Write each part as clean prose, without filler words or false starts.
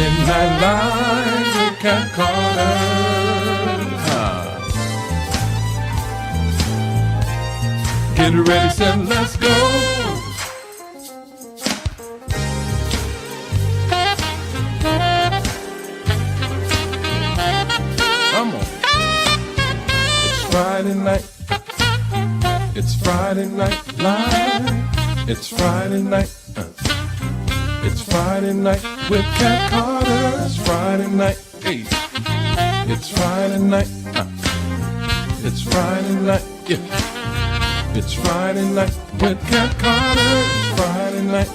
Midnight Live with Cat Carter. Get ready, set, let's go. Come on. It's Friday night. It's Friday night live. It's Friday night. It's Friday night with Cat Carter. It's Friday night. Hey. It's Friday night. It's Friday night. Yeah. It's Friday night with Cat Carter. It's Friday night.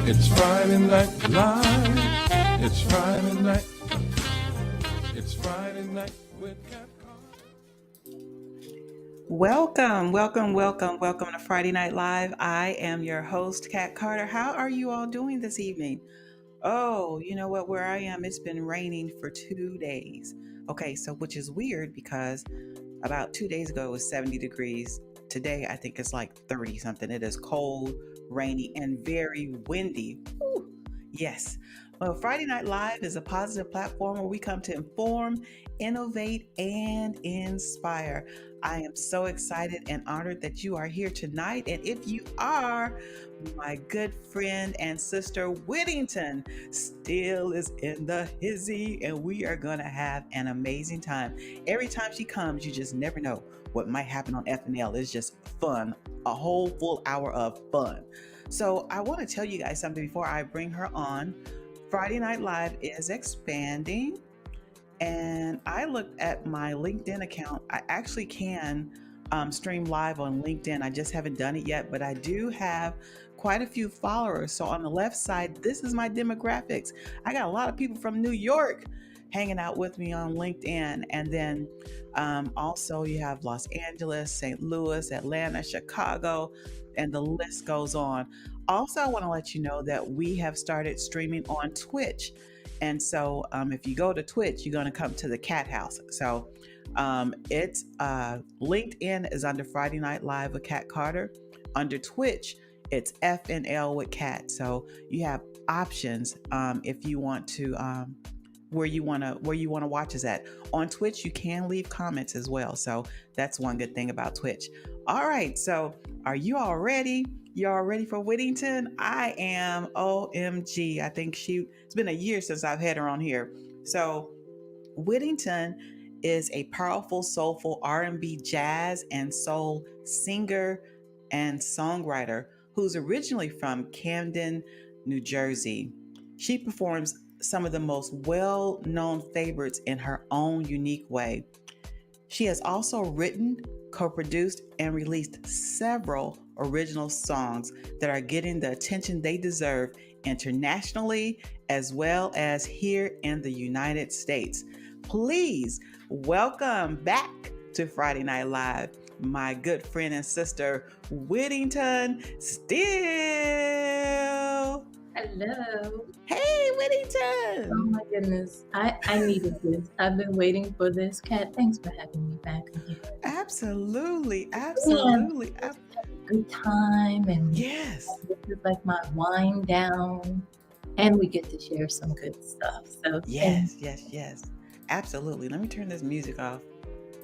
It's Friday night live. It's Friday night. It's Friday night with Cat Carter. Welcome to Friday Night Live. I am your host, Cat Carter. How are you all doing this evening? Oh, you know what? Where I am, it's been raining for 2 days. Okay, so which is weird because about 2 days ago it was 70 degrees. Today I think it's like 30 something. It is cold, rainy, and very windy. Ooh, yes. Well, Friday Night Live is a positive platform where we come to inform, innovate, and inspire. I am so excited and honored that you are here tonight. And if you are, my good friend and sister Whittington Still is in the hizzy, and we are going to have an amazing time. Every time she comes, you just never know what might happen on FNL. It's just fun, a whole full hour of fun. So I want to tell you guys something before I bring her on. Friday Night Live is expanding, and I looked at my LinkedIn account. I actually can stream live on LinkedIn. I just haven't done it yet, but I do have quite a few followers. So on the left side, this is my demographics. I got a lot of people from New York hanging out with me on LinkedIn. And then also you have Los Angeles, St. Louis, Atlanta, Chicago, and the list goes on. Also, I want to let you know that we have started streaming on Twitch. And so if you go to Twitch, you're going to come to the Cat House. So it's LinkedIn is under Friday Night Live with Cat Carter. Under Twitch, it's FNL with Cat. So you have options if you want to where you want to watch us at. On Twitch, you can leave comments as well. So that's one good thing about Twitch. All right. So are you all ready? You all ready for Whittington? I am. OMG. I think it's been a year since I've had her on here. So Whittington is a powerful, soulful R&B, jazz, and soul singer and songwriter who's originally from Camden, New Jersey. She performs some of the most well-known favorites in her own unique way. She has also written, co-produced, and released several original songs that are getting the attention they deserve internationally as well as here in the United States. Please welcome back to Friday Night Live, my good friend and sister, Whittington Still. Hello. Hey, Whittington. Oh my goodness. I needed this. I've been waiting for this. Kat, thanks for having me back again. Absolutely. Good time, and yes, this is like my wind down, and we get to share some good stuff. So yes. Absolutely. Let me turn this music off.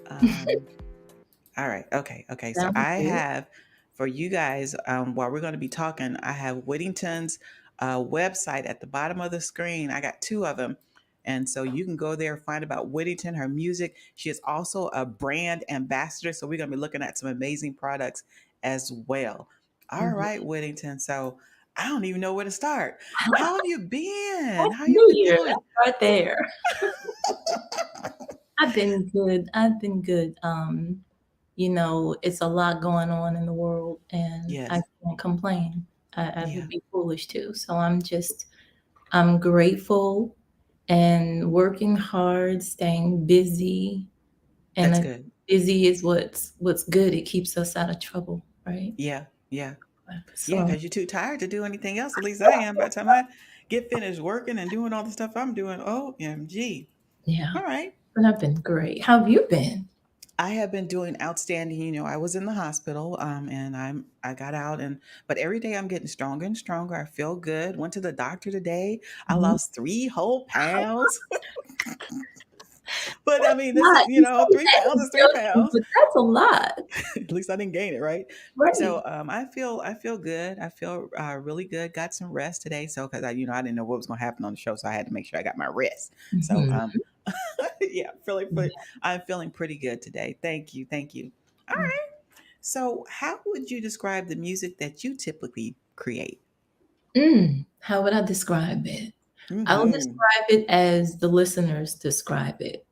All right. Okay. So I have for you guys, while we're going to be talking, I have Whittington's website at the bottom of the screen. I got two of them. And so you can go there and find about Whittington, her music. She is also a brand ambassador. So we're going to be looking at some amazing products as well. All right, Whittington. So I don't even know where to start. How have you been? How you been doing? Right there. I've been good. You know, it's a lot going on in the world, and I can't complain. I would be foolish to. So I'm grateful and working hard, staying busy. And that's good. Busy is what's good. It keeps us out of trouble, right? Yeah. So, because you're too tired to do anything else. At least I am. By the time I get finished working and doing all the stuff I'm doing, OMG. Yeah. All right. But I've been great. How have you been? I have been doing outstanding. I was in the hospital, and I got out, and but every day I'm getting stronger and stronger. I feel good. Went to the doctor today. I Mhm. lost 3 whole pounds. But I mean, this is Lot. You say 3 pounds that is three joking, pounds. but that's a lot. At least I didn't gain it, right? Right. So I feel good. I feel really good. Got some rest today. So because I didn't know what was going to happen on the show, so I had to make sure I got my rest. So Mhm. yeah, I'm feeling pretty good today. Thank you, thank you. All Yeah. right. So how would you describe the music that you typically create? How would I describe it? I'll Mm-hmm. describe it as the listeners describe it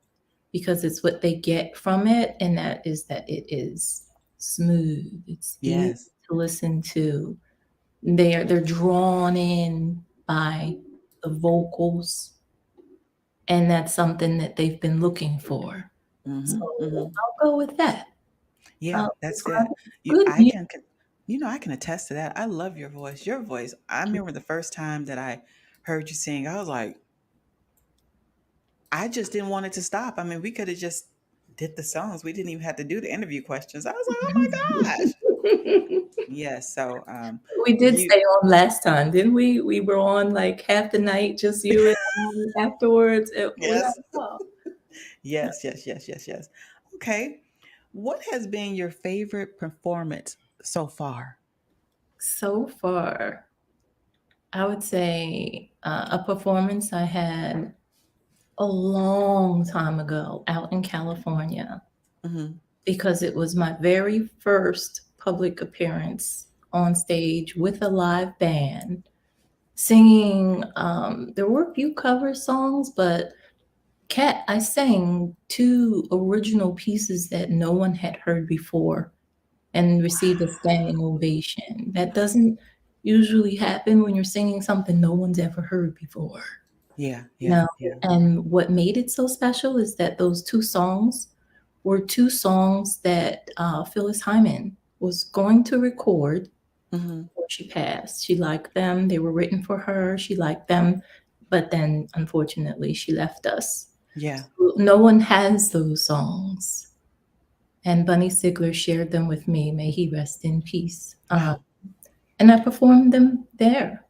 because it's what they get from it, and that is that it is smooth. It's easy Yes. to listen to. They're drawn in by the vocals, and that's something that they've been looking for. So Mm-hmm. Mm-hmm. I'll go with that. Yeah, I'll that's describe good. it as good music. I can attest to that. I love your voice. Your voice. I remember the first time that I heard you sing, I was like, I just didn't want it to stop. I mean, we could have just did the songs. We didn't even have to do the interview questions. I was like, oh my gosh. Yes. So, We did you, stay on last time, didn't we? We were on like half the night, just you and I afterwards. We had yes, a call. yes, yes, yes, yes, yes. Okay. What has been your favorite performance so far? So far, I would say a performance I had a long time ago out in California Mm-hmm. because it was my very first public appearance on stage with a live band singing. There were a few cover songs, but Kat, I sang two original pieces that no one had heard before and received a standing ovation. That doesn't usually happen when you're singing something no one's ever heard before. Yeah, You yeah, know, yeah. and what made it so special is that those two songs were two songs that Phyllis Hyman was going to record Mm-hmm. before she passed. She liked them, they were written for her, she liked them, but then unfortunately she left us. Yeah. So no one has those songs. And Bunny Sigler shared them with me. May he rest in peace. Wow. And I performed them there.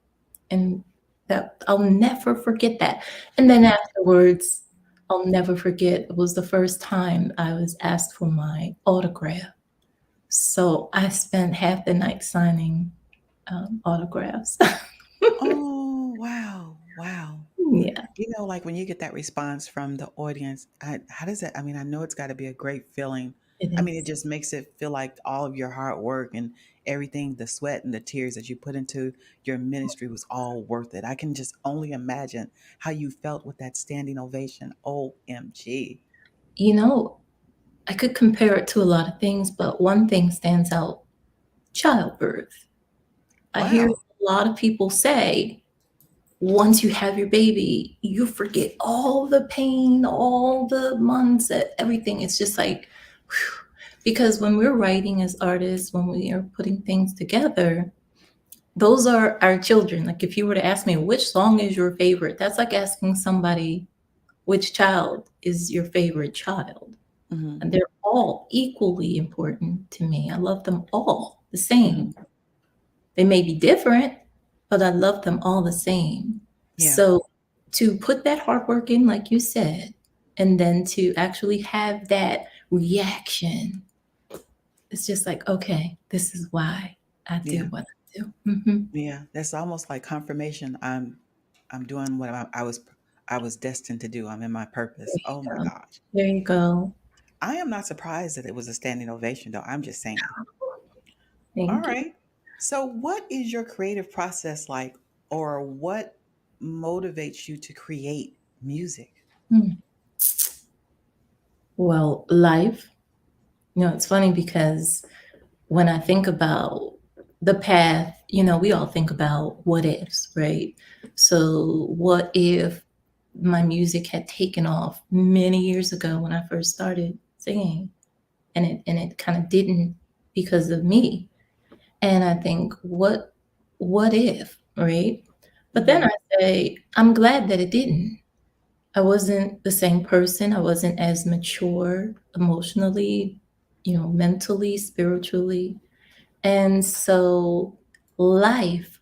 And that I'll never forget that. And then afterwards, I'll never forget, it was the first time I was asked for my autograph. So I spent half the night signing autographs. Oh, wow. Wow. Yeah, Like when you get that response from the audience, how does that? I mean, I know it's got to be a great feeling. it I mean, it is. just makes it feel like all of your hard work and everything, the sweat and the tears that you put into your ministry was all worth it. I can just only imagine how you felt with that standing ovation. OMG. You know, I could compare it to a lot of things, but one thing stands out: childbirth. I hear Wow. a lot of people say, once you have your baby, you forget all the pain, all the months, everything. It's just like, whew. Because when we're writing as artists, when we are putting things together, those are our children. Like if you were to ask me, which song is your favorite? That's like asking somebody, which child is your favorite child? Hmm. And they're all equally important to me. I love them all the Hmm. same. They may be different, but I love them all the same. Yeah. So to put that hard work in, like you said, and then to actually have that reaction, it's just like, okay, this is why I do Yeah. what I do. Hmm. Yeah. That's almost like confirmation. I'm doing what I was destined to do. I'm in my There purpose. you Oh my go. gosh. There you go. I am not surprised that it was a standing ovation, though. I'm just saying. All Thank you. right. So, what is your creative process like, or what motivates you to create music? Hmm. Well, life, it's funny because when I think about the path, we all think about what ifs, right? So, what if my music had taken off many years ago when I first started singing, and it kind of didn't because of me? And I think, what if, right? But then Hmm. I say, I'm glad that it didn't, I wasn't the same person. I wasn't as mature emotionally, mentally, spiritually. And so life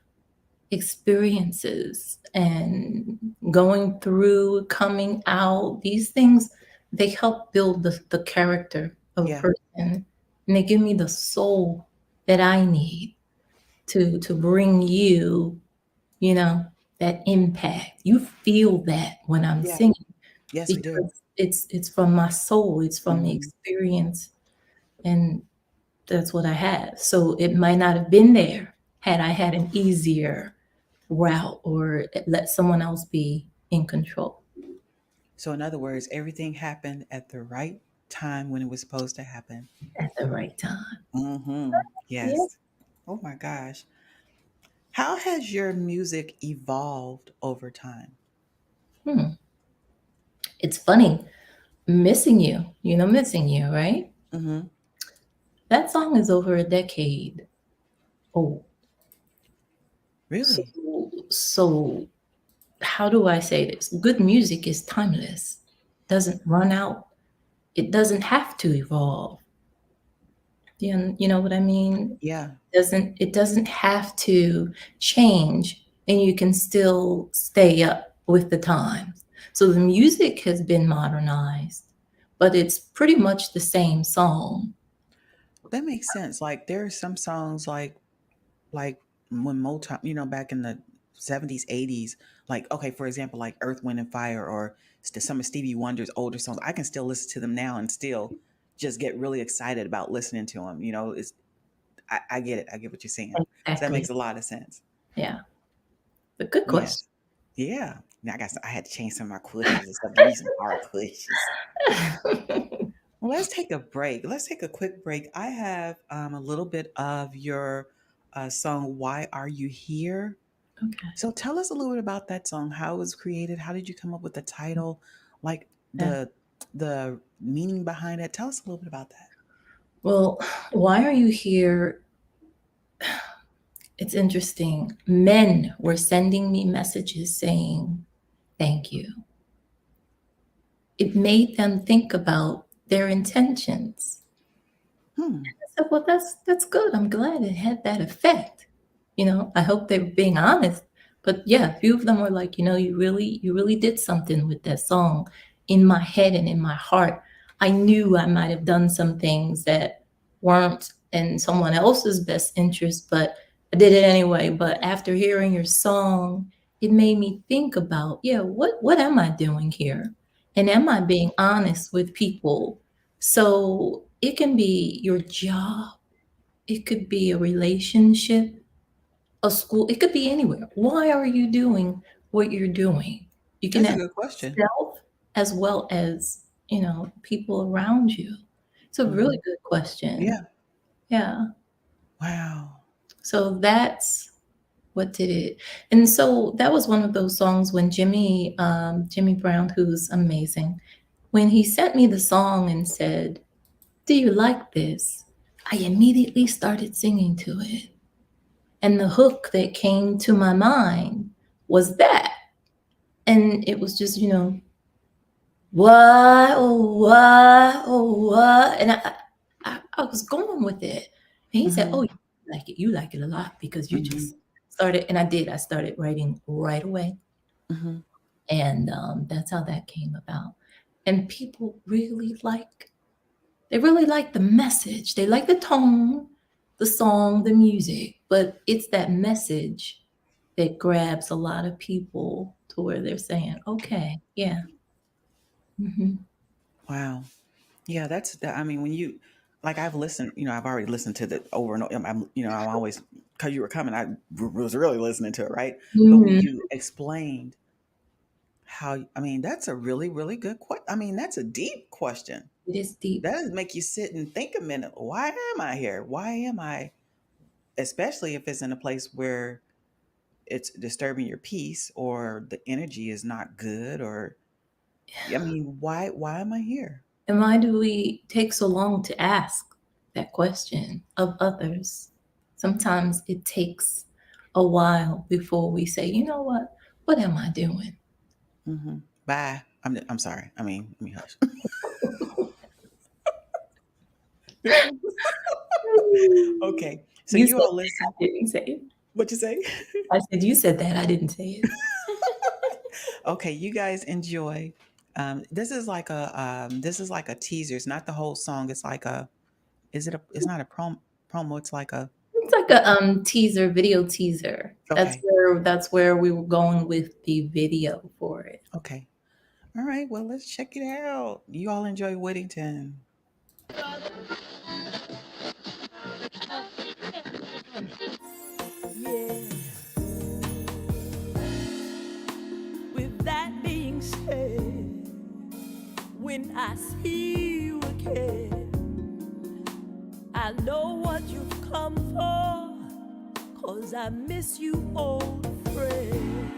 experiences and going through, coming out, these things, they help build the character of a Yeah. person. And they give me the soul that I need to bring you, you know, that impact. You feel that when I'm Yeah. singing Yes, we do. because it's from my soul, it's from the Hmm. experience, and that's what I have. So it might not have been there had I had an easier route or let someone else be in control So, in other words, everything happened at the right time when it was supposed to happen. at the right time. Mm-hmm. Yeah. Yes. Oh my gosh. How has your music evolved over time? Hmm. It's funny missing you. Missing you, right? Mm-hmm. That song is over a decade old. So, Really? so how do I say this? Good music is timeless. Doesn't run out. It doesn't have to evolve. You know what I mean? Yeah. It doesn't have to change, and you can still stay up with the times. So the music has been modernized, but it's pretty much the same song. That makes sense. Like there are some songs like when Motown, back in the 70s, 80s, like okay, for example, like Earth, Wind and Fire or some of Stevie Wonder's older songs, I can still listen to them now and still just get really excited about listening to them. It's I get it. I get what you're saying. So that makes Exactly. a lot of sense. Yeah. But good question. Yes. Yeah. Now I had to change some of my questions and stuff. Give me some hard questions. Well, let's take a break. Let's take a quick break. I have a little bit of your song, Why Are You Here? Okay. So tell us a little bit about that song, how it was created, how did you come up with the title, like Yeah. the meaning behind it. Tell us a little bit about that. Well, why are you here? It's interesting. Men were sending me messages saying, thank you. It made them think about their intentions. Hmm. I said, well, that's good. I'm glad it had that effect. I hope they were being honest. But yeah, a few of them were like, you really did something with that song. In my head and in my heart, I knew I might have done some things that weren't in someone else's best interest, but I did it anyway. But after hearing your song, it made me think about, yeah, what am I doing here? And am I being honest with people? So it can be your job, it could be a relationship, a school, it could be anywhere. Why are you doing what you're doing? You can That's a ask good question. yourself as well as, people around you. It's a Hmm. really good question. Yeah. Yeah. Wow. So that's what did it. And so that was one of those songs when Jimmy Brown, who's amazing, when he sent me the song and said, do you like this? I immediately started singing to it. And the hook that came to my mind was that. And it was just, what, oh, what, oh, what. And I was going with it. And he said, oh, Hmm. you like it a lot because you Hmm. just started. And I did. I started writing right away. Hmm. And that's how that came about. And people they really like the message. They like the tone, the song, the music, but it's that message that grabs a lot of people to where they're saying, okay, yeah. Hmm. Wow. Yeah, that's that. I mean, when you like, I've listened. I've already listened to the over and over. I'm always because you were coming. Was really listening to it, right? But when Hmm. you explained how, I mean, that's a really, really good question. I mean, that's a deep question. It is deep. That does make you sit and think a minute. Why am I here? Why am I? Especially if it's in a place where it's disturbing your peace or the energy is not good, or I mean, why am I here? And why do we take so long to ask that question of others? Sometimes it takes a while before we say, you know what? What am I doing? Hmm. Bye. I'm sorry. I mean, let me hush. Okay. So You you said all listen. that. I didn't say it. What you say? I said you said that. I didn't say it. Okay, you guys enjoy. This is like a teaser. It's not the whole song. It's like a is it a it's not a promo, it's like a It's like a teaser, video teaser. okay. That's where we were going with the video for it. Okay. All right, well let's check it out. You all enjoy Whittington. Yeah. With that being said, when I see you again, I know what you've come for, 'cause I miss you, old friend.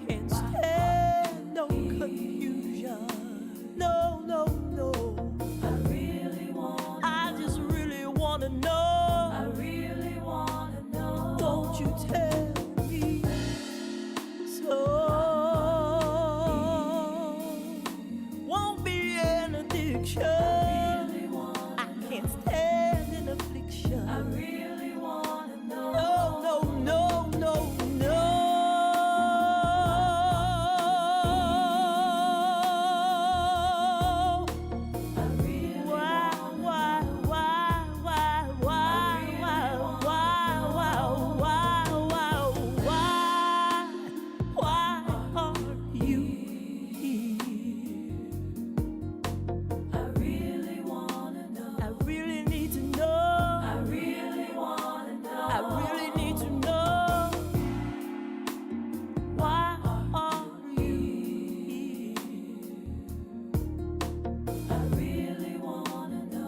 Can't stand no confusion. No, no, no. I just really wanna know. Won't you tell me so? Won't be an addiction. I can't stand an affliction. No, no, no, no, no.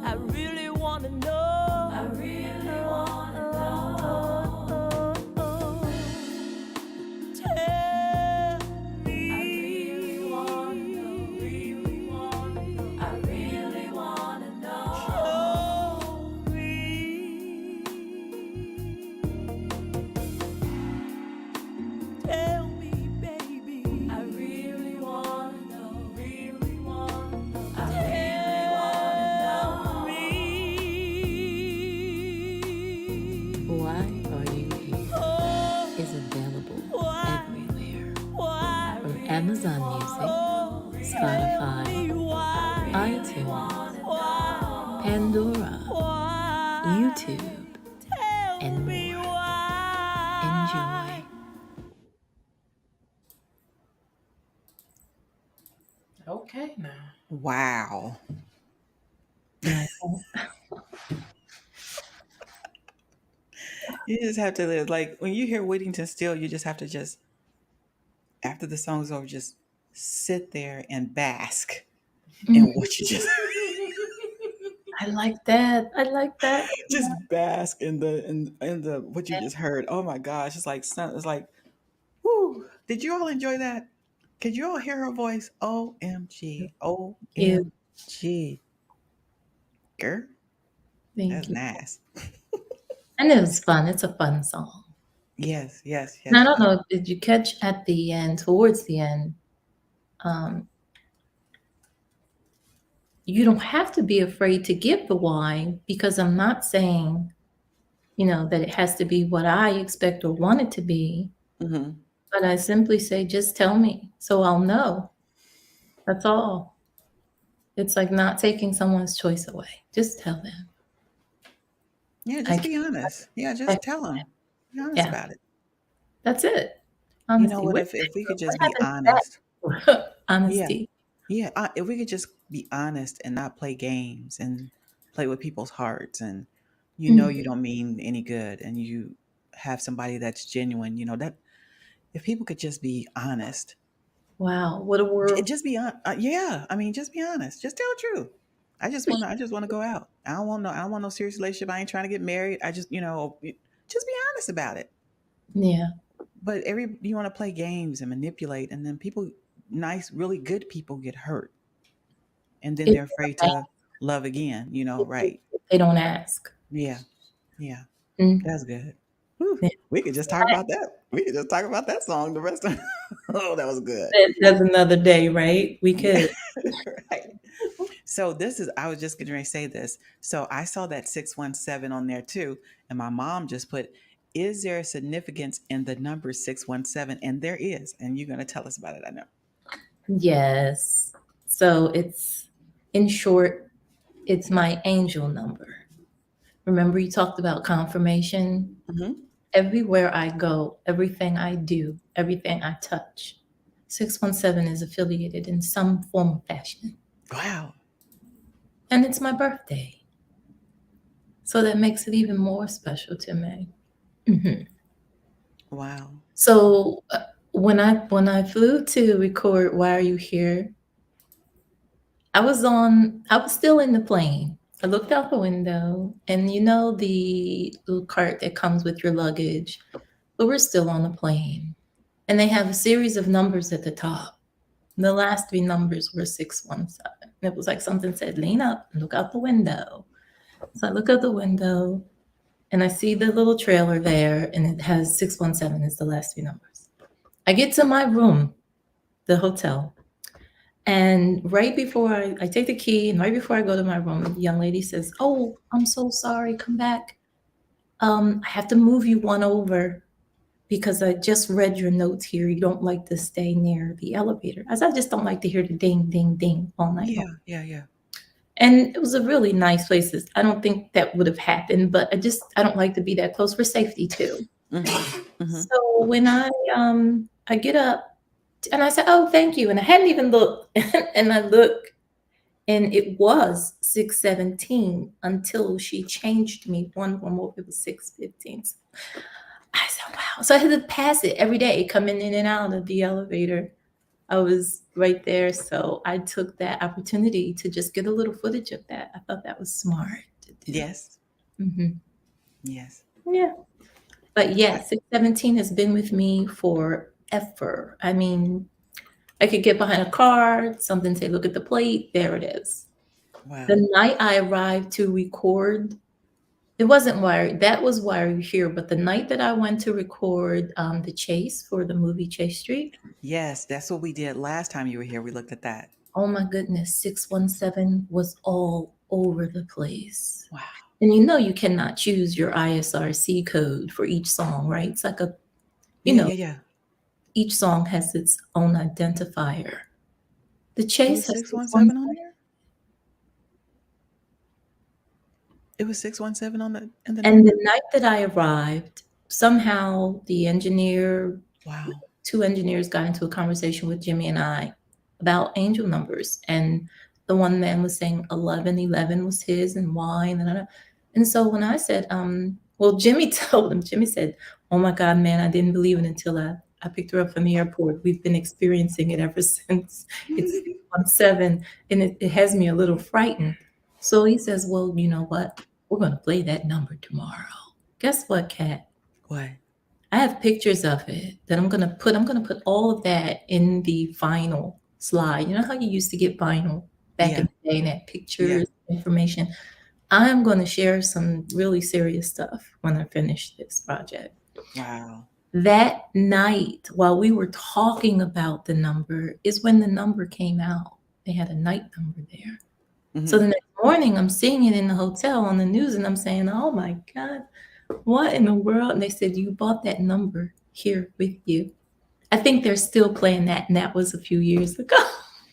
I really wanna know. I really wanna know. Tell me. I really wanna know. I really wanna know. Show me. Tell me, baby. I really wanna know. Why Are You Here is available everywhere. From Amazon Music, Spotify, iTunes, Pandora, YouTube, and more. Enjoy. Okay, now. Wow. You just have to like when you hear Whittington Still, you just have to just after the song's over, just sit there and bask in what you just I like that. I like that. just bask in the what you just heard. Oh my gosh, it's like it's like, whoo! Did you all enjoy that? Could you all hear her voice? OMG, You. OMG, girl, Thank that's you. nice. And it was fun. It's a fun song. Yes, yes, And I yes, don't yes. know, did you catch at the end, towards the end, um, you don't have to be afraid to give the why, because I'm not saying, that it has to be what I expect or want it to be, Hmm. but I simply say, just tell me so I'll know. That's all. It's like not taking someone's choice away. Just tell them. Yeah, I just can't, be honest. Yeah, I, just tell them. Be honest yeah, about it. that's it. You know Honesty. what? Where If we could what just be happened honest, to that? yeah, Honesty. yeah. If we could just be honest and not play games and play with people's hearts, and you Mhm. don't mean any good, and you have somebody that's genuine. That if people could just be honest, Wow, what a world. just be on. Yeah, I mean, just be honest. Just tell the truth. I just wanna go out. I don't want no serious relationship. I ain't trying to get married. I just just be honest about it. Yeah. But you want to play games and manipulate, and then people, nice, really good people get hurt, and then If they're afraid to love again. Right? they don't ask. Yeah, yeah, Mm. that's good. Whew. Yeah. We could just talk about that. We could just talk about that song the rest of. Oh, that was good. That's another day, right? We Yeah. could. Right. So this is, I was just getting ready to say this. So I saw that 617 on there too. And my mom just put, is there a significance in the number 617? And there is. And you're going to tell us about it, I know. Yes. So it's, in short, it's my angel number. Remember, you talked about confirmation? Hmm. Everywhere I go, everything I do, everything I touch, 617 is affiliated in some form or fashion. Wow. And it's my birthday. So that makes it even more special to me. Hmm. Wow. So when I flew to record Why Are You Here, I was still in the plane. I looked out the window and you know the little cart that comes with your luggage, but we're still on the plane. And they have a series of numbers at the top. The last three numbers were 617. It was like something said, lean up and look out the window. So I look out the window and I see the little trailer there and it has 617 as the last three numbers. I get to my room, the hotel, and right before I take the key and right before I go to my room, the young lady says, "Oh, I'm so sorry. Come back. I have to move you one over because I just read your notes here. You don't like to stay near the elevator." As I just don't like to hear the ding, ding, ding all night long. Yeah. Yeah. Yeah. And it was a really nice place. I don't think that would have happened, but I don't like to be that close for safety too. Hmm. Hmm. So when I get up and I said, "Oh, thank you," and I hadn't even looked, and I look, and it was 617 until she changed me one more. It was 615. So I said, "Wow!" So I had to pass it every day, coming in and out of the elevator. I was right there, so I took that opportunity to just get a little footage of that. I thought that was smart to do. Yes. Hmm. Yes. Yeah. But yes, 617 has been with me forever. I mean, I could get behind a car, something say, look at the plate, there it is. Wow. The night I arrived to record, it wasn't Wire, that was Why Are You Here? But the night that I went to record the chase for the movie Chase Street, Yes. That's what we did last time you were here. We looked at that. oh my goodness, 617 was all over the place. Wow. And you know you cannot choose your ISRC code for each song, right? It's like you Yeah. know, Yeah. Yeah. each song has its own identifier. The It chase was has 617 on 617. there? It was 617 on the in the And the number? night that I arrived, somehow the engineer, Wow. two engineers got into a conversation with Jimmy and I about angel numbers. And the one man was saying 1111 was his and why. And so when I said, well, Jimmy told him, Jimmy said, "Oh my God, man, I didn't believe it until I picked her up from the airport. We've been experiencing it ever since. It's 617, and it has me a little frightened." So he says, "Well, you know what? We're going to play that number tomorrow." Guess what, Kat? What? I have pictures of it that I'm gonna put all of that in the vinyl slide. You know how you used to get vinyl back Yeah. in the day and had Yeah. pictures, information? I'm gonna share some really serious stuff when I finish this project. Wow. That night, while we were talking about the number, is when the number came out. They had a night number there. So Hmm. the next morning, I'm seeing it in the hotel on the news, and I'm saying, "Oh my God, what in the world?" And they said, "You bought that number here with you." I think they're still playing that, and that was a few years ago.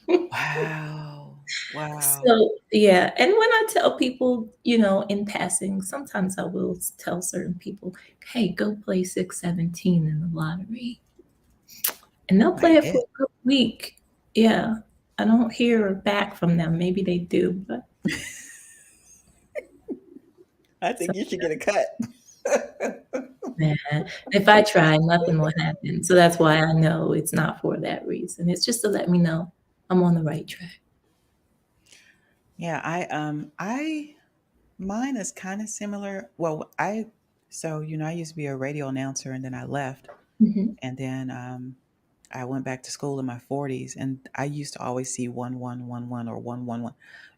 Wow. Wow. So, yeah, and when I tell people, in passing, sometimes I will tell certain people, "Hey, go play 617 in the lottery." And they'll play Might it for hit. a good week. Yeah. I don't hear back from them. Maybe they do, but I so think you should get a cut. man, if I try, nothing will happen. So that's why I know it's not for that reason. It's just to let me know I'm on the right track. Yeah, I mine is kind of similar. Well, I used to be a radio announcer and then I left Mhm. and then I went back to school in my 40s and I used to always see 1111 or 111.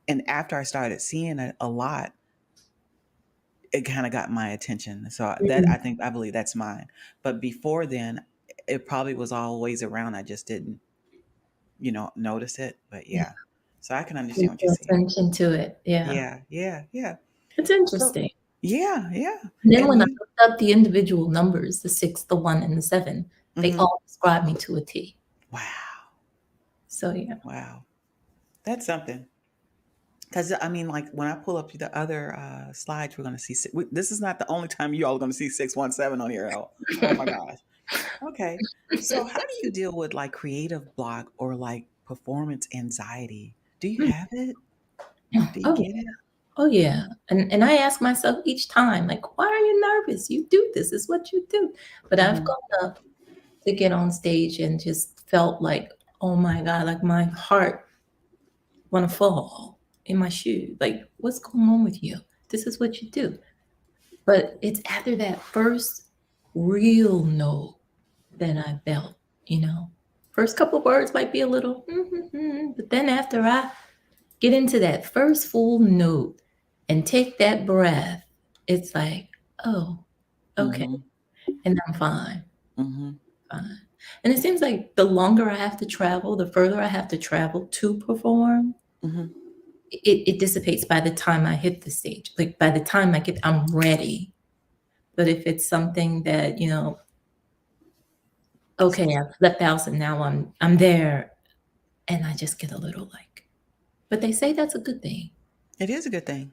And after I started seeing it a lot, it kind of got my attention. So that Mhm. I believe that's mine. But before then, it probably was always around. I just didn't, notice it. But Yeah. yeah, so I can Pay understand what you're saying. attention to it. Yeah. Yeah, yeah, yeah. It's So interesting. yeah, yeah. And then And when I you, looked up the individual numbers, the 6, the 1, and the 7, they hmm all describe me to a T. wow, So yeah. wow, that's something. Because I mean, like when I pull up the other slides, we're going to see. This is not the only time you all are going to see 617 on here. Oh my gosh. Okay. So how do you deal with like creative block or like performance anxiety? Do you have it? Do you Oh get yeah. it? Oh yeah. And I ask myself each time, like, why are you nervous? You do this. Is what you do. But I've Mm-hmm. gone up to get on stage and just felt like, oh my God, like my heart want to fall in my shoe. Like, what's going on with you? This is what you do. But it's after that first real no that I felt, you know. First couple words might be a little, but then after I get into that first full note and take that breath, it's like, oh, okay, Mm-hmm. and I'm fine, Mm-hmm. fine. And it seems like the longer I have to travel, the further I have to travel to perform, Mm-hmm. it dissipates by the time I hit the stage. Like by the time I'm ready. But if it's something that, okay, I've left the house and now I'm there and I just get a little like, but they say that's a good thing. It is a good thing.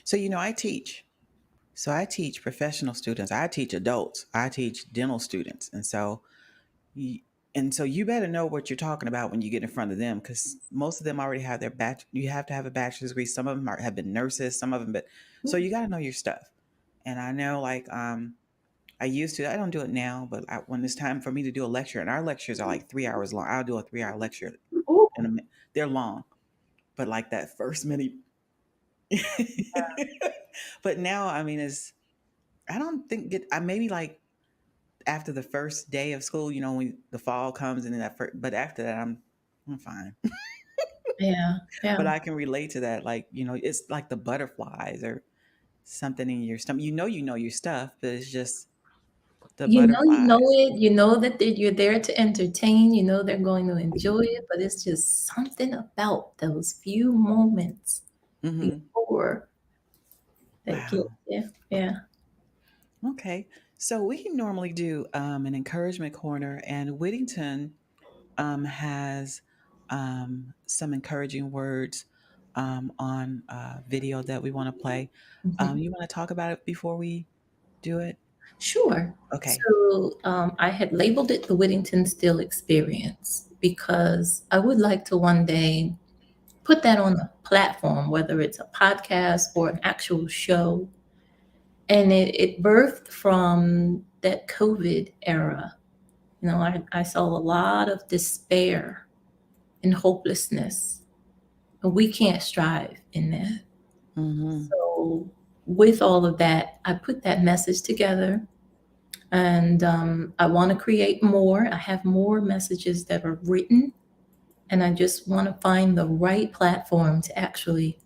So I teach. So I teach professional students. I teach adults. I teach dental students, you, and so you better know what you're talking about when you get in front of them, because most of them already have their you have to have a bachelor's degree. Some of them have been nurses. Some of them, but so you got to know your stuff. And I know, like, I used to. I don't do it now, but when it's time for me to do a lecture, and our lectures are like 3 hours long, I'll do a 3-hour lecture, Ooh, and they're long, but like that first minute. But now, I mean, I don't think I maybe like after the first day of school, when the fall comes and then but after that, I'm fine. yeah, But yeah. I can relate to that. Like, it's like the butterflies or something in your stomach. You know your stuff, but it's just the You know butterflies. it. You know that you're there to entertain. You know they're going to enjoy it, but it's just something about those few moments Hmm. before that get Wow. yeah, yeah. Okay. So we normally do an encouragement corner, and Whittington has some encouraging words on video that we want to play. Mhm. You want to talk about it before we do it? Sure. Okay. So I had labeled it the Whittington Still experience because I would like to one day put that on a platform, whether it's a podcast or an actual show. And it birthed from that COVID era. I saw a lot of despair and hopelessness. And we can't strive in that. Mm-hmm. So, with all of that, I put that message together and I want to create more. I have more messages that are written, and I just want to find the right platform to actually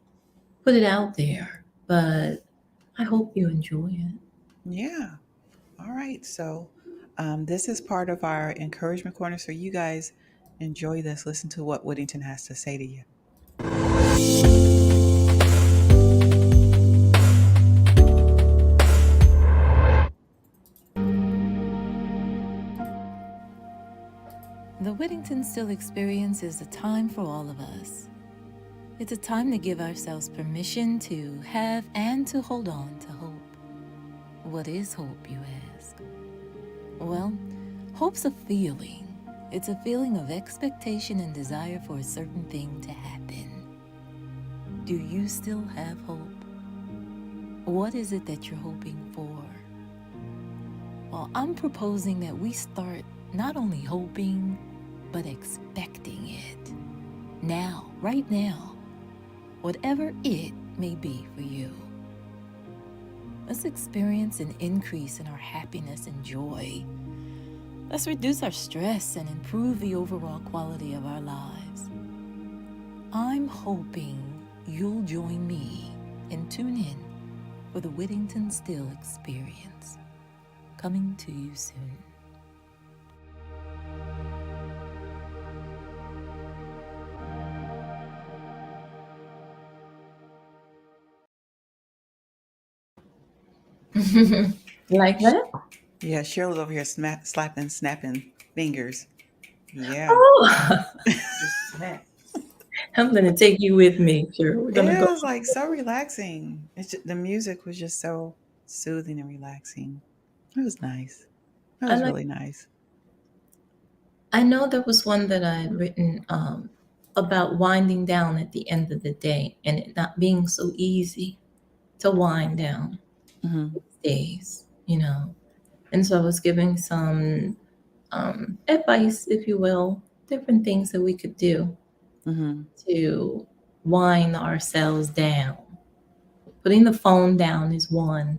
put it out there. But I hope you enjoy it. Yeah. All right. So this is part of our encouragement corner. So you guys enjoy this. Listen to what Whittington has to say to you. The Whittington Still experience is a time for all of us. It's a time to give ourselves permission to have and to hold on to hope. What is hope, you ask? Well, hope's a feeling. It's a feeling of expectation and desire for a certain thing to happen. Do you still have hope? What is it that you're hoping for? Well, I'm proposing that we start not only hoping, but expecting it. Now, right now, whatever it may be for you. Let's experience an increase in our happiness and joy. Let's reduce our stress and improve the overall quality of our lives. I'm hoping you'll join me and tune in for the Whittington Still experience. Coming to you soon. Like that? Yeah, Cheryl's over here slapping, snapping fingers. Yeah. Oh, I'm gonna take you with me. Sure, we're gonna It go. was like so relaxing. The music was just so soothing and relaxing. It was nice. It I was like. really nice. I know there was one that I had written about winding down at the end of the day and it not being so easy to wind down Hmm. these days, you know. And so I was giving some advice, if you will, different things that we could do Hmm. to wind ourselves down. Putting the phone down is one.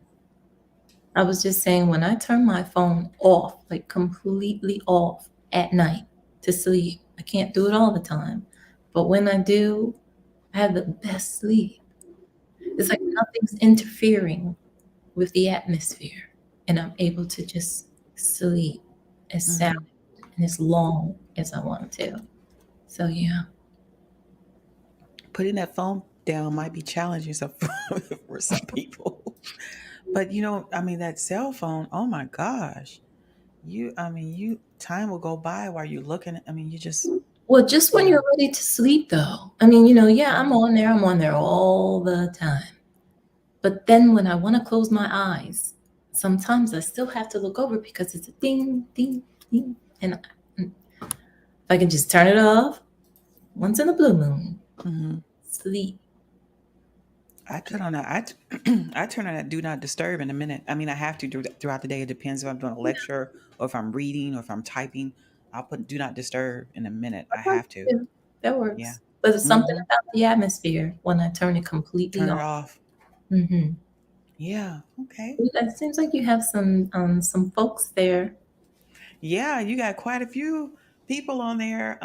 I was just saying when I turn my phone off, like completely off at night to sleep, I can't do it all the time. But when I do, I have the best sleep. It's like nothing's interfering with the atmosphere. And I'm able to just sleep as sound Hmm. and as long as I want to. So, yeah. Putting that phone down might be challenging for some people. But I mean, that cell phone, oh my gosh. Time will go by while you're looking. I mean, you just, Well, just when yeah. you're ready to sleep, though. I mean, yeah, I'm on there all the time. But then when I want to close my eyes, sometimes I still have to look over because it's a ding, ding, ding. And if I can just turn it off once in a blue moon, Hmm. sleep. I turn on that. I turn on that do not disturb in a minute. I mean, I have to do that throughout the day. It depends if I'm doing a lecture or if I'm reading or if I'm typing. I'll put do not disturb in a minute. I That works have to. too. That Yeah. works. But it's something Hmm. about the atmosphere when I turn it completely Turn it off. off. Hmm. Yeah. Okay. It seems like you have some folks there. Yeah, you got quite a few people on there.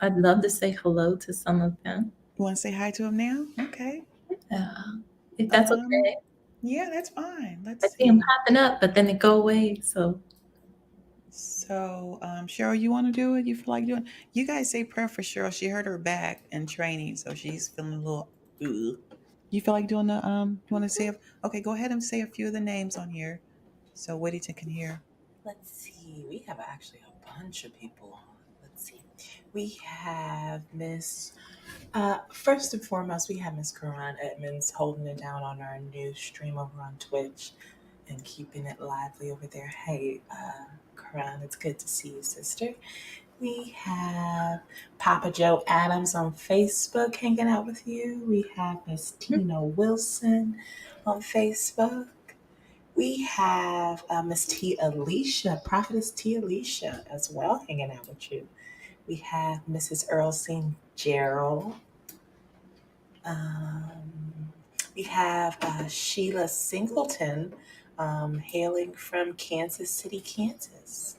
I'd love to say hello to some of them. You want to say hi to them now? Okay. If that's Um, okay. yeah, that's fine. I Let's see them see. popping up, but then they go away. So So, Cheryl, you want to do it? You feel like doing? You guys say prayer for Cheryl. She hurt her back in training, so she's feeling a little. Ugh. You feel like doing the? You want to say? Okay, go ahead and say a few of the names on here, so Whittington can hear. Let's see. We have actually a bunch of people on. Let's see. We have Miss. First and foremost, we have Miss Karan Edmonds holding it down on our new stream over on Twitch and keeping it lively over there. Hey, Karan, it's good to see you, sister. We have Papa Joe Adams on Facebook hanging out with you. We have Miss Tina Wilson on Facebook. We have Miss T. Alicia, Prophetess T. Alicia, as well, hanging out with you. We have Mrs. Earlsing Gerald. We have Sheila Singleton, hailing from Kansas City, Kansas.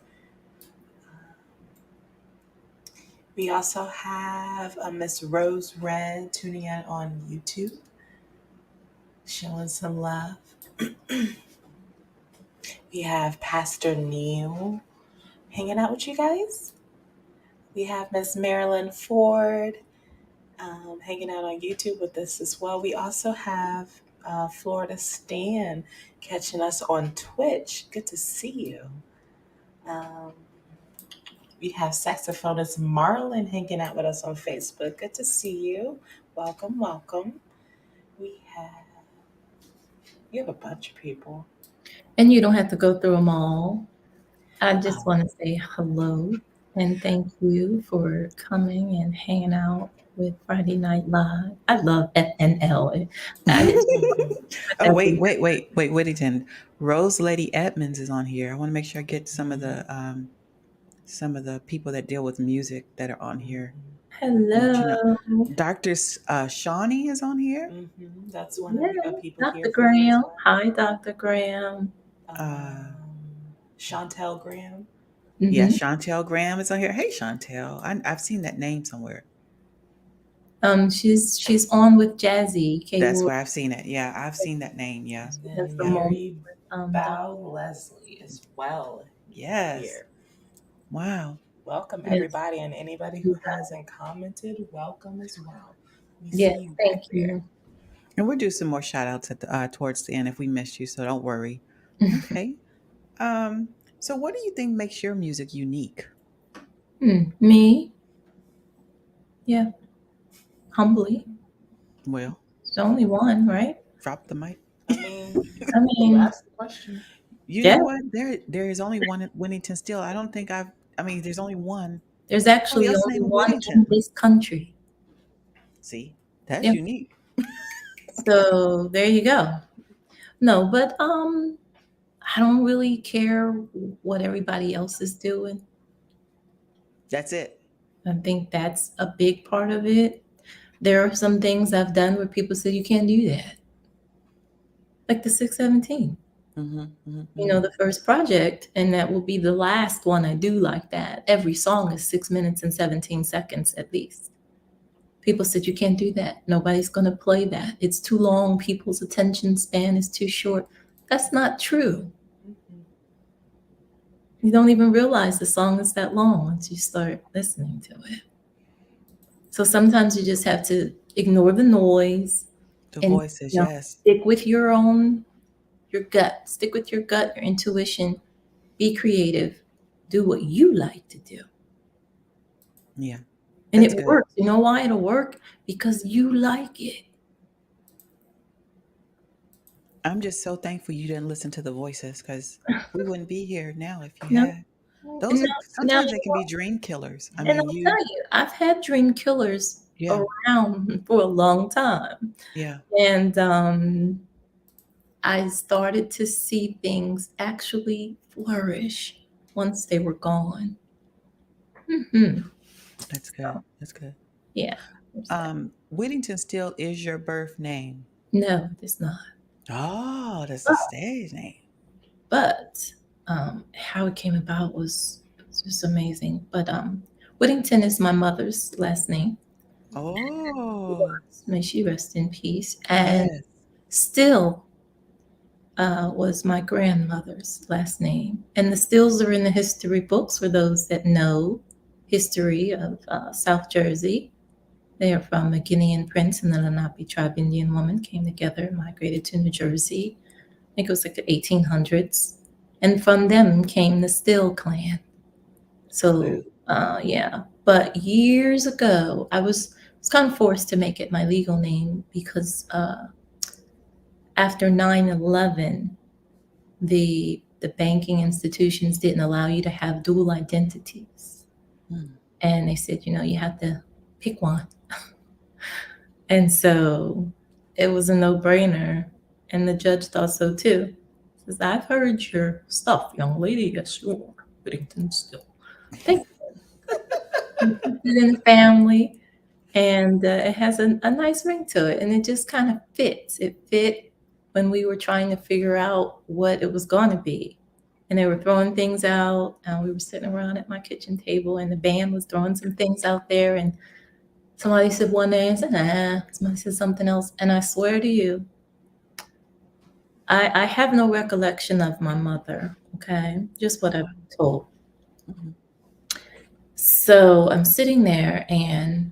We also have Miss Rose Red tuning in on YouTube, showing some love. We have Pastor Neil hanging out with you guys. We have Miss Marilyn Ford hanging out on YouTube with us as well. We also have Florida Stan catching us on Twitch. Good to see you. Um, we have saxophonist Marlon hanging out with us on Facebook. Good to see you. Welcome, welcome. We have a bunch of people. and you don't have to go through them all. I just Oh. want to say hello and thank you for coming and hanging out with Friday Night Live. I love FNL. I just put Oh, that wait, Whittington. Rose Lady Edmonds is on here. I want to make sure I get some of the people that deal with music that are on here. I'll let you know. hello. Dr. Shawnee is on here. That's one of Yeah, the people Dr. here for you as Graham. well. Hi, Dr. Graham. Uh, Chantel Graham. yeah, Hmm. Chantel Graham is on here. Hey, Chantel. I've seen that name somewhere. She's on with Jazzy K That's Wood. where I've seen it. Yeah, I've seen that name. Yeah. And That's then the moment Mary with Bow Leslie as well Yes. here. Wow. Welcome yes, everybody, and anybody who hasn't commented, welcome as well. We yes, see you back thank there. you. And we'll do some more shout outs at towards the end if we missed you, so don't worry. Okay. Um, so what do you think makes your music unique? Me, yeah, humbly. Well, It's the only one, right? drop the mic. I mean, I you mean, asked the question. You yeah, know what? There is only one at Whittington Still. I don't think I mean, there's only one. there's Somebody actually else only named one in Whittington. this country. See, that's Yeah. unique. So there you go. No, but I don't really care what everybody else is doing. That's it. I think that's a big part of it. There are some things I've done where people say you can't do that, like the 617. Mm-hmm, mm-hmm, You mm-hmm. know, the first project, and that will be the last one I do like that. Every song is 6 minutes and 17 seconds at least. People said you can't do that. Nobody's going to play that. It's too long. People's attention span is too short. That's not true. Mhm. You don't even realize the song is that long once you start listening to it. So sometimes you just have to ignore the noise The and, voices, you know, yes. stick with your gut. Stick with your gut, your intuition. Be creative. Do what you like to do. Yeah, And that's it good. works. You know why it'll work? Because you like it. I'm just so thankful you didn't listen to the voices because we wouldn't be here now if you You know? had. Those And are now sometimes they can be dream killers. I and mean, I'll tell you, I've had dream killers yeah, around for a long time. yeah, And I started to see things actually flourish once they were gone. Hmm. that's good. That's good. Yeah. There's that. Whittington Still is your birth name. No, it's not. Oh, that's the But, stage name. but how it came about was just amazing. But Whittington is my mother's last name. Oh, May she rest in peace. And yes. Still was my grandmother's last name. And the Stills are in the history books for those that know history of South Jersey. They are from a Guinean prince and the Lenape tribe Indian woman came together and migrated to New Jersey. I think it was like the 1800s. And from them came the Still clan. Wow. So, yeah. But years ago, I was kind of forced to make it my legal name because after 9/11, the banking institutions didn't allow you to have dual identities. Hmm. And they said, you know, you have to pick one. And so it was a no-brainer. And the judge thought so too. Says, I've heard your stuff, young lady. Yes, you are. Whittington Still. Thank you. It in the family. And it has a nice ring to it. And it just kind of fits. It fit when we were trying to figure out what it was going to be. And they were throwing things out. And we were sitting around at my kitchen table, and the band was throwing some things out there. And somebody said one name, said, nah. Somebody said something else. And I swear to you, I have no recollection of my mother, okay? Just what I've been told. Mhm. So I'm sitting there, and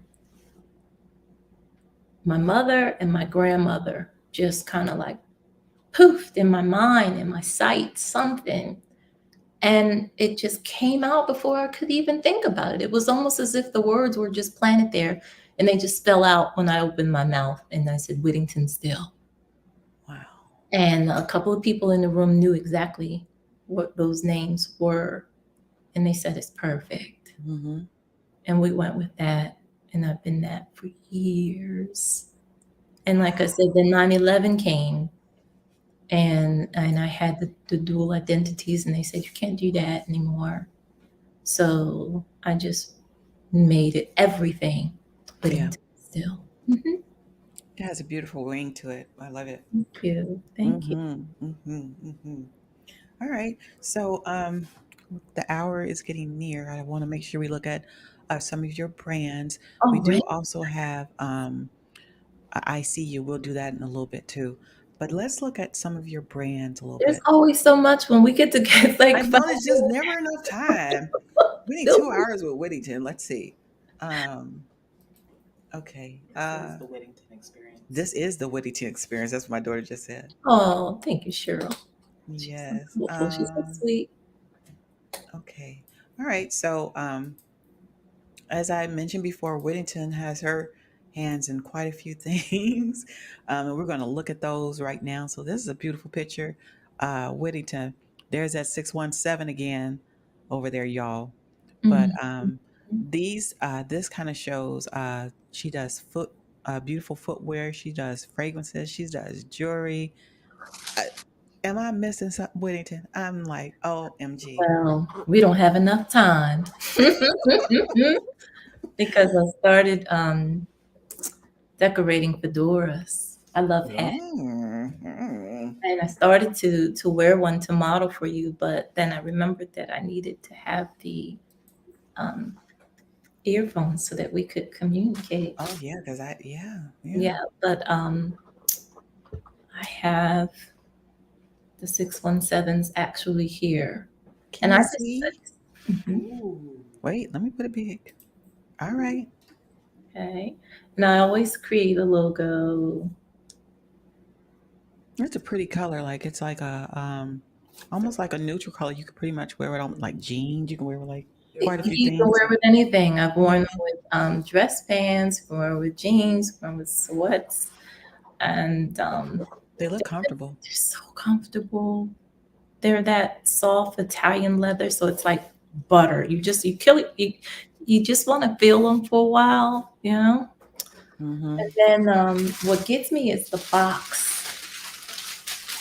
my mother and my grandmother just kind of like poofed in my mind, in my sight, something. And it just came out before I could even think about it. It was almost as if the words were just planted there and they just fell out when I opened my mouth and I said, Whittington Still. Wow. And a couple of people in the room knew exactly what those names were. And they said, it's perfect. Mm-hmm. And we went with that. And I've been that for years. And like I said, then 9/11 came, and I had the dual identities, and they said, you can't do that anymore. So I just made it everything, but Yeah. still. Mhm. It has a beautiful ring to it. I love it. Thank you. Thank you. Mm-hmm. Mm-hmm. Mm-hmm. All right. So the hour is getting near. I want to make sure we look at some of your brands. We Already? do also have I see you. We'll do that in a little bit too. But let's look at some of your brands a little There's bit. always so much when we get to get I like know 5 there's just never enough time. We need Still 2 hours with Whittington. Let's see. Um, Okay. This is the Whittington experience. This is the Whittington experience. That's what my daughter just said. Oh, thank you, Cheryl. She's so Yes. beautiful. She's so sweet. Okay. All right. So, as I mentioned before, Whittington has her hands in quite a few things. And we're going to look at those right now. So this is a beautiful picture. Whittington, there's that 617 again over there, y'all. But Mhm. this kind of shows she does beautiful footwear. She does fragrances. She does jewelry. Uh, am I missing something, Whittington? I'm like, OMG. Well, we don't have enough time because I started decorating fedoras. I love hats, Mm. and I started to wear one to model for you, but then I remembered that I needed to have the um, earphones so that we could communicate. Oh yeah, because yeah. Yeah, but I have the 617s actually here, Can and I you just see? Mhm. Ooh. Wait, let me put it big. All right. Okay, and I always create a logo. It's a pretty color. Like it's like a almost like a neutral color. You could pretty much wear it on like jeans. You can wear it with like quite a few You can things. wear with anything. I've worn Mhm. them with dress pants, worn with jeans, worn with sweats, and They look comfortable. they're so comfortable. They're that soft Italian leather, so it's like butter. You kill it. You just want to feel them for a while, you know. Hmm. And then what gets me is the box.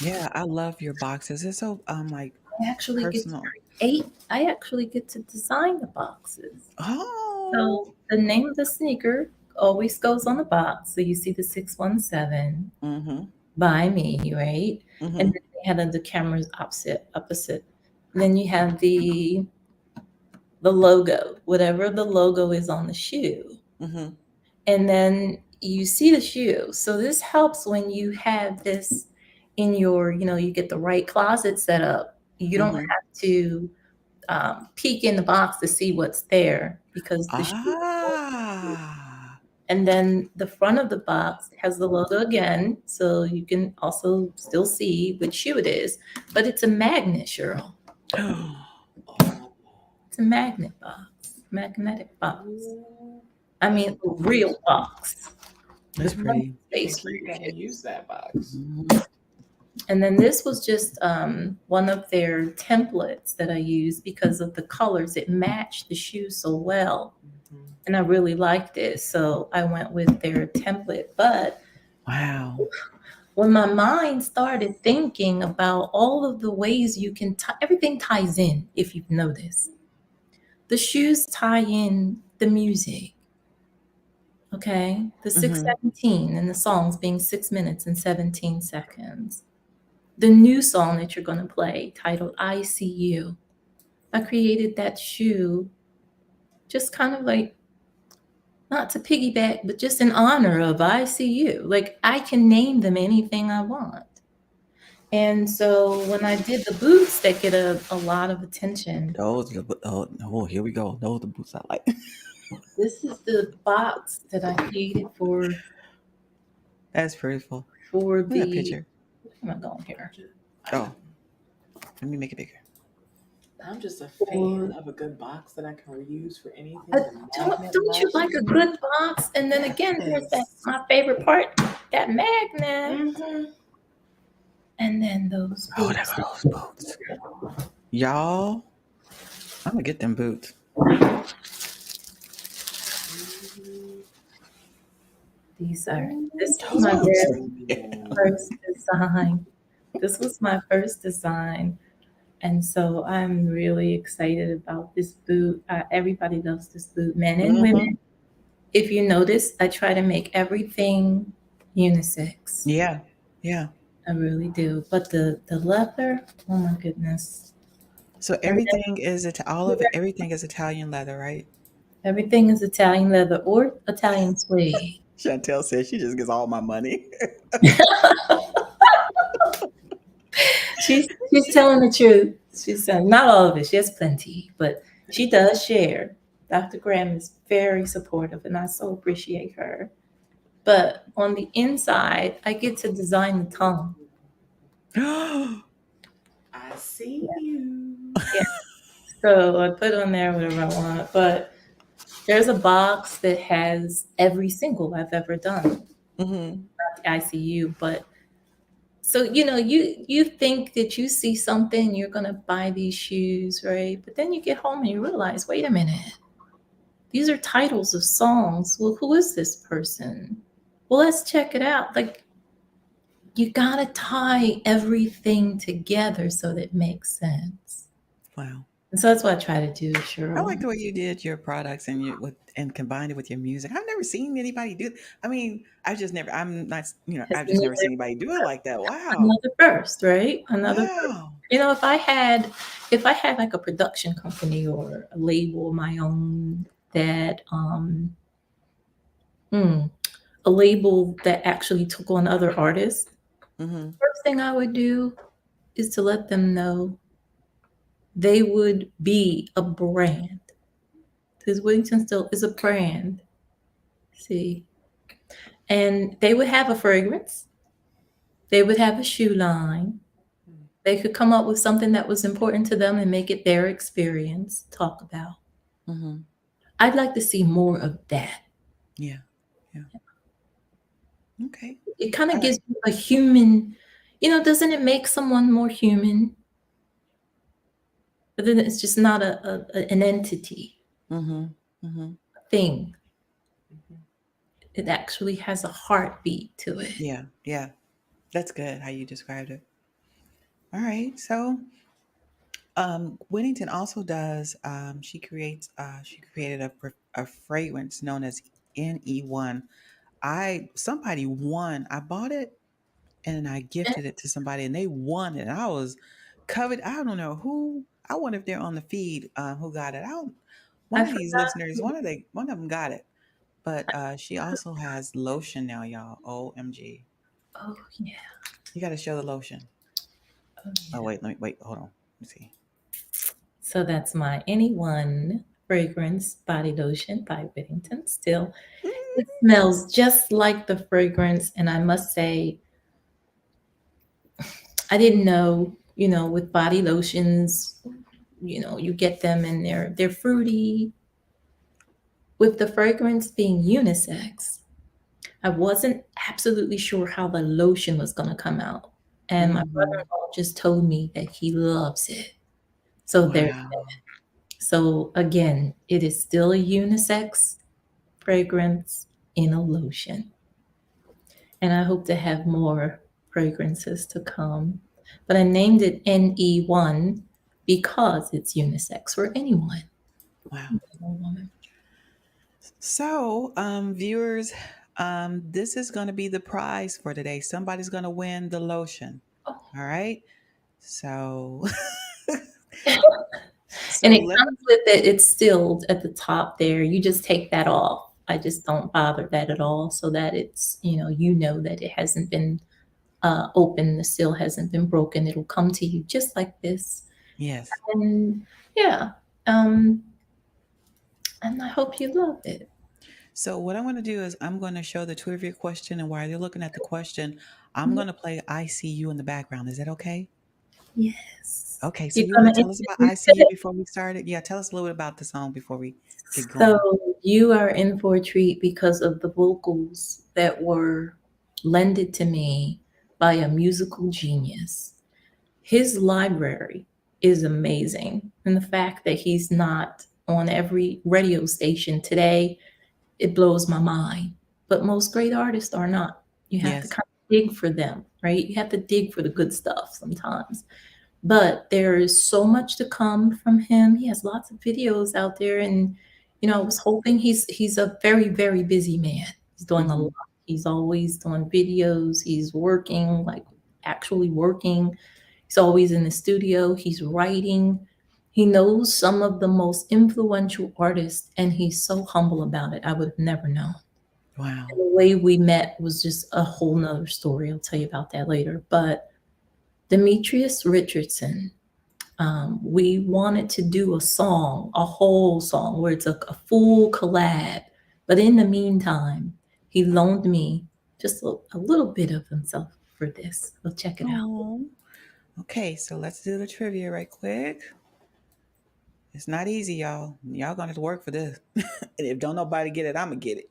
Yeah, I love your boxes. It's so like I actually get to personal. create. I actually get to design the boxes. Oh. So the name of the sneaker always goes on the box. So you see the 617 Mm-hmm. by me, right? And Mm-hmm. then they had the cameras opposite. And then you have the logo, whatever the logo is on the shoe. Mm-hmm. And then you see the shoe. So this helps when you have this in your, you get the right closet set up. You don't Mm-hmm. have to peek in the box to see what's there because the shoe. Ah. And then the front of the box has the logo again, so you can also still see which shoe it is. But it's a magnet, Cheryl. Oh. It's a magnet box, magnetic box. Ooh. I mean, a real box. That's There's plenty pretty. of You can space for keep your that shoe. and use that box. Mhm. And then this was just one of their templates that I used because of the colors. It matched the shoe so well. Mhm. And I really liked it. So I went with their template. But Wow. when my mind started thinking about all of the ways you can everything ties in, if you've noticed. The shoes tie in the music. Okay, the Mm-hmm. 617 and the songs being 6 minutes and 17 seconds. The new song that you're going to play, titled I See You. I created that shoe just kind of like, not to piggyback, but just in honor of I See You. Like, I can name them anything I want. And so when I did the boots that get a lot of attention, Oh, here we go. Those are the boots I like. this is the box that I created That's beautiful. for Look at that the. picture. Where am I going here? Oh, let me make it bigger. I'm just a For fan of a good box that I can reuse for anything. uh, The don't magnet don't you like latches a me. good box? And then again, here's that Yes. my favorite part, that magnet, Mm-hmm. and then those Oh, there boots. go those boots. Y'all, I'm gonna get them boots. These are. This was Those my boots. very first design. This was my first design. And so I'm really excited about this boot. Everybody loves this boot, men and Mm-hmm. women. If you notice, I try to make everything unisex. Yeah, yeah. I really do. But the leather, oh my goodness. So And everything is all of it. Everything is Italian leather, right? everything is Italian leather or Italian suede. Chantel says she just gets all my money. She's telling the truth. She's saying not all of it. She has plenty, but she does share. Dr. Graham is very supportive, and I so appreciate her. But on the inside, I get to design the tongue. I see you. Yeah. So I put on there whatever I want. But there's a box that has every single I've ever done. Mm-hmm. Not the ICU, but so you think that you see something, you're gonna buy these shoes, right? But then you get home and you realize, wait a minute, these are titles of songs. Well, who is this person? Well, let's check it out. Like, you gotta tie everything together so that it makes sense. Wow. And so that's what I try to do, I Cheryl. like the way you did your products and and combined it with your music. I've never seen anybody do. I mean, I just never. I'm not. Has I've just never another seen anybody do it like that. Wow. another first, right? Another first. Wow. If I had like a production company or a label of my own that hmm, a label that actually took on other artists, Mm-hmm. first thing I would do is to let them know they would be a brand. Because Whittington Still is a brand. See? And they would have a fragrance, they would have a shoe line. They could come up with something that was important to them and make it their experience, talk about. Mm-hmm. I'd like to see more of that. Yeah. Yeah. Okay. It kind All of gives right. you a human, doesn't it make someone more human? But then it's just not an entity, Mm-hmm. Mm-hmm. a thing. Mhm. It actually has a heartbeat to it. Yeah. Yeah. That's good. How you described it. All right. So, Whittington also does. She creates. She created a fragrance known as NE1. Somebody won. I bought it and I gifted it to somebody and they won it. And I was covered. I don't know who. I wonder if they're on the feed who got it. I don't, one I of these forgot. listeners, one of them got it. But she also has lotion now, y'all. OMG. Oh, yeah. You got to show the lotion. Oh, Oh, yeah. wait, hold on. Let me see. So that's my Anyone fragrance body lotion by Whittington Still. Mm, It smells just like the fragrance, and I must say, I didn't know, with body lotions, you get them and they're fruity. With the fragrance being unisex, I wasn't absolutely sure how the lotion was going to come out. And my mhm. brother-in-law just told me that he loves it. So there. Wow. So again, it is still a unisex fragrance in a lotion. And I hope to have more fragrances to come. But I named it NE1 because it's unisex for anyone. Wow. Man or woman. So, viewers, this is going to be the prize for today. Somebody's going to win the lotion. Oh. All right. So, And so it let me. comes with it, it's stilled at the top there. You just take that off. I just don't bother that at all so that it's, that it hasn't been open, the seal hasn't been broken. It'll come to you just like this. Yes. And yeah, um, and I hope you love it. So what I'm going to do is I'm going to show the trivia question, and while you're looking at the question, I'm going to play "ICU" in the background. Is that okay? Yes. Okay. So You're you want gonna to tell us about introduce ICU it? before we started? Yeah. Tell us a little bit about the song before we get So going. you are in for a treat because of the vocals that were lended to me by a musical genius. His library is amazing. And the fact that he's not on every radio station today, it blows my mind. But most great artists are not. You have to Yes. kind of dig for them, right? You have to dig for the good stuff sometimes. But there is so much to come from him. He has lots of videos out there, and I was hoping he's a very, very busy man. He's doing a Hmm. lot. He's always doing videos. He's working, like actually working. He's always in the studio. He's writing. He knows some of the most influential artists, and he's so humble about it. I would have never known. Wow. And the way we met was just a whole nother story. I'll tell you about that later. But Demetrius Richardson, We wanted to do a song, a whole song, where it's a full collab. But in the meantime, he loaned me just a little bit of himself for this. So check it out. Oh, okay. So let's do the trivia right quick. It's not easy, y'all. Y'all gonna have to work for this. And if don't nobody get it, I'm gonna get it.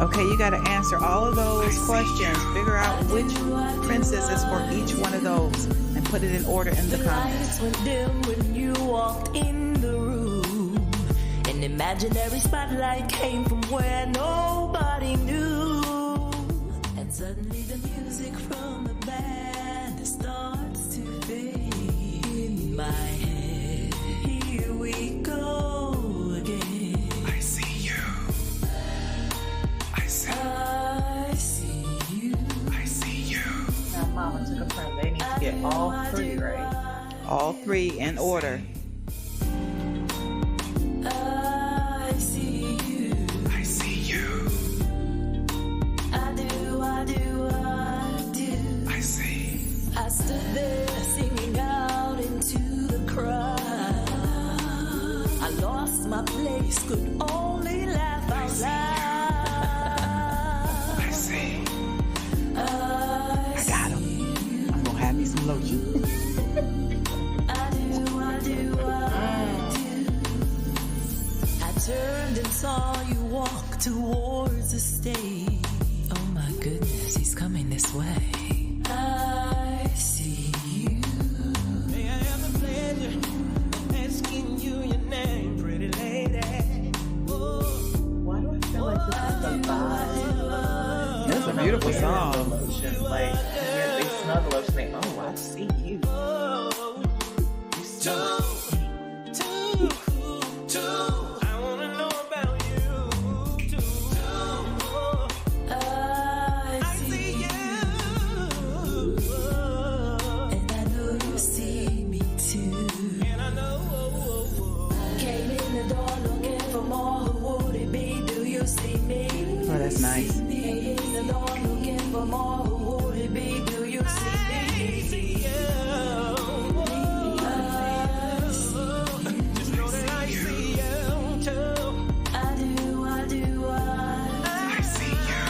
Okay, you got to answer all of those questions. Figure out which princess is for each one of those and put it in order in the comments. Went dim when you walked in the room. An imaginary spotlight came from where nobody knew. And suddenly the music from the band starts to fade. In my head, here we go again. I see you. I see. I see you. I see you. Now, Mama took a friend. They need to get all three right. All three in order. I see you. I see you. I do, I do, I do. I see. I stood there singing out into the crowd. I lost my place, could only laugh out loud. I see. I got him. I'm gonna have me some lotion. I do, I do, I do. I turned and saw you walk towards the stage. Oh my goodness, he's coming this way. I see you. May I have the pleasure of asking you your name, pretty lady? Oh, Why do I feel like this is the vibe? It's a beautiful song. Lotion, like, yeah, they smell the lotion. They, oh, I see you. oh, You smell it. I wanna know about you, too. I see you. And I know you see me too. And I know, Came in the door looking for more. Who would it be? Do you see me? Oh, that's nice. Came in the door looking for more. Who would it be? Do you see me? see you. Just know that I see you, too. I do, I do, I see you.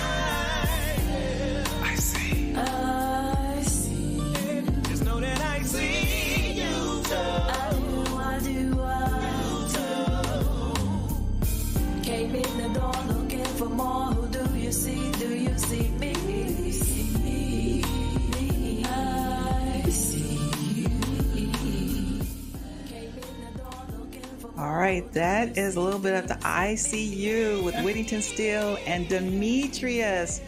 I see. I see. Just know that I see you, too. I do, I do. Came in the door looking for more. Who do you see? Do you see me? I see you. Came in the door looking for more. All right, that is a little bit of the ICU with Whittington Still and Demetrius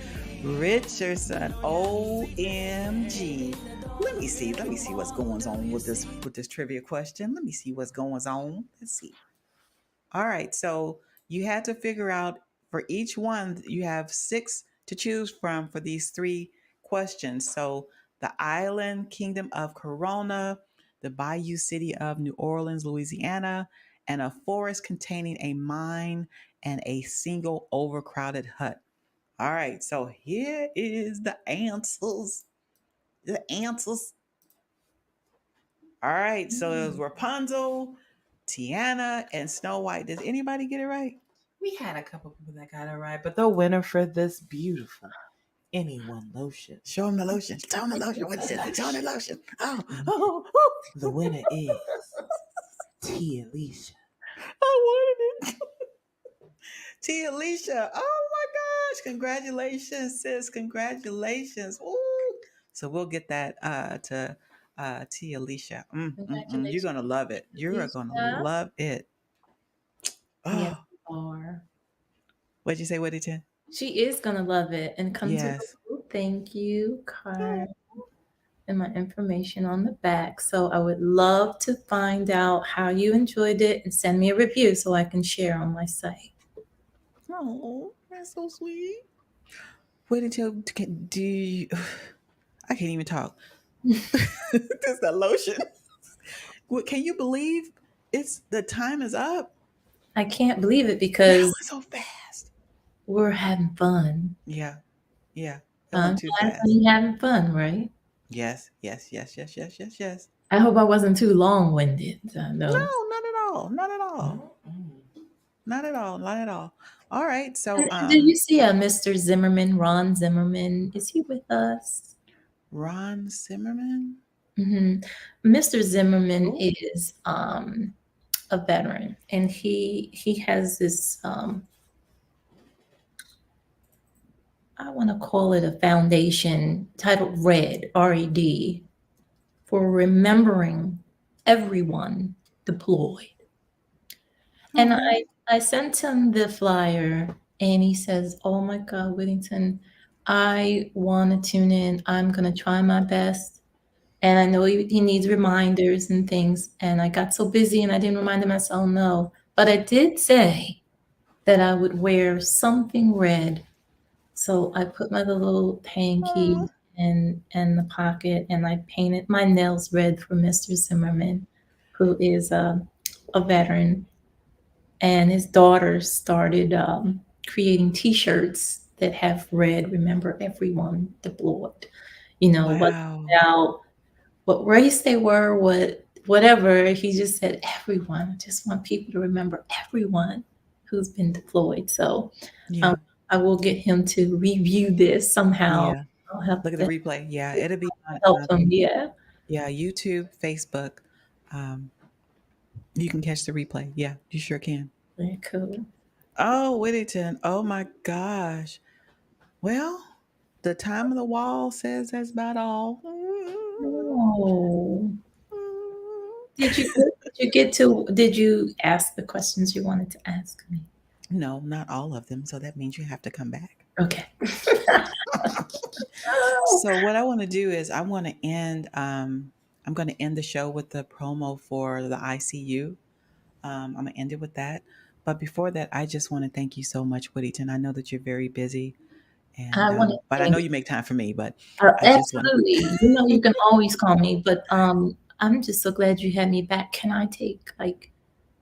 Richardson. OMG. Let me see what's going on with this trivia question. Let me see what's going on. Let's see. All right, so you had to figure out for each one, you have 6 to choose from for these 3 questions. So the island kingdom of Corona, the bayou city of New Orleans, Louisiana, and a forest containing a mine and a single overcrowded hut. All right, so here is the answers. The answers. All right, so it was Rapunzel, Tiana, and Snow White. Does anybody get it right? We had a couple people that got it right, but the winner for this beautiful anyone lotion, Show him the lotion. Show him the lotion. What is it? Show him the lotion. Oh. the winner is Tia Alicia. I wanted it. Tia Alicia. Oh my gosh. Congratulations, sis. Congratulations. Ooh. So we'll get that to Tia Alicia. You're gonna love it. You're gonna love it. Oh. Yes, you are. What'd you say, She is gonna love it and come to Yes. the group. Thank you, Carl. and my information on the back. So I would love to find out how you enjoyed it and send me a review so I can share on my site. Oh, that's so sweet. Wait until do you, I can't even talk. That's the lotion. What can you believe? It's the time is up. I can't believe it That because went so fast. we're having fun. Yeah, yeah. It I'm went too glad fast. you're having fun, right? Yes, yes, yes, yes, yes, yes, yes. I hope I wasn't too long-winded. No. No, not at all. Not at all. Mm-mm. Not at all. Not at all. All right. So, And did you see Mr. Zimmerman, Ron Zimmerman? Is he with us? Ron Zimmerman. hmm Mr. Zimmerman Who? is a veteran, and he has this I want to call it a foundation titled RED, RED, for remembering everyone deployed. And Okay. I sent him the flyer, and he says, "Oh my God, Whittington, I want to tune in. I'm gonna try my best." And I know he needs reminders and things. And I got so busy and I didn't remind him. I said, "Oh no." But I did say that I would wear something red. So I put my little Aw. hanky in the pocket, and I painted my nails red for Mr. Zimmerman, who is a veteran. And his daughter started creating T-shirts that have red, "Remember everyone deployed." What Wow. about what race they were, whatever. He just said everyone. I just want people to remember everyone who's been deployed. So um, Yeah. I will get him to review this somehow. Yeah. I'll have Look at the to replay. Yeah. It'll be on, help him. Yeah. yeah, YouTube, Facebook. Um, you can catch the replay. Yeah, you sure can. Very cool. Oh, Whittington. Oh my gosh. Well, the time of the wall says that's about all. Oh, did you ask the questions you wanted to ask me? No, not all of them. So that means you have to come back. Okay. So what I want to do is I want to end. I'm going to end the show with the promo for the ICU. I'm gonna end it with that. But before that, I just want to thank you so much, Whittington. I know that you're very busy, and I want to but I know thank you make time for me. But I just want. absolutely. You can always call me, but I'm just so glad you had me back. Can I take like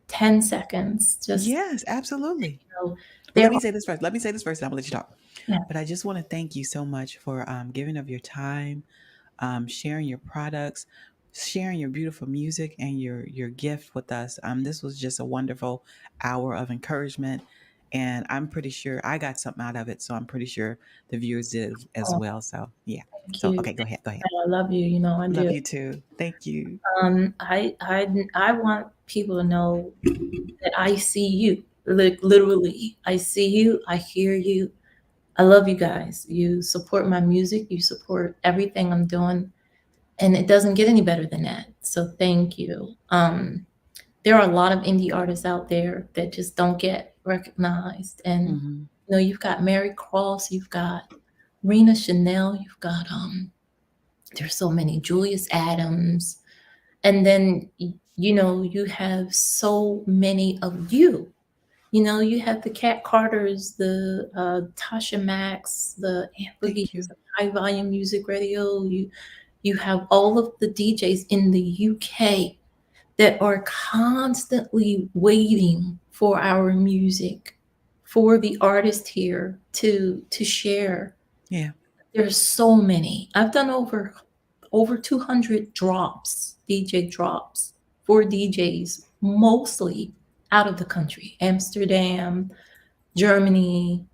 10 seconds? Just, Yes, absolutely. know, Well, there let are, me say this first. Let me say this first, and I'm gonna let you talk. yeah, But I just want to thank you so much for giving of your time, sharing your products, sharing your beautiful music and your gift with us. This was just a wonderful hour of encouragement, and I'm pretty sure I got something out of it. So I'm pretty sure the viewers did as oh, well. So yeah. thank So you. okay, go ahead. Go ahead. I love you. I Love do. you too. Thank you. I want people to know that I see you. Like literally, I see you. I hear you. I love you guys. You support my music. You support everything I'm doing, and it doesn't get any better than that. So thank you. There are a lot of indie artists out there that just don't get recognized, and Hmm. you've got Mary Cross, you've got Rena Chanel, you've got there's so many, Julius Adams, and then you have so many of you. You have the Cat Carters, the Tasha Max, the Aunt Thank Boogie's, you. the High Volume Music Radio. You have all of the DJs in the UK that are constantly waiting for our music, for the artist here to share. Yeah. There's so many. I've done over 200 drops, DJ drops for DJs, mostly out of the country, Amsterdam, Germany,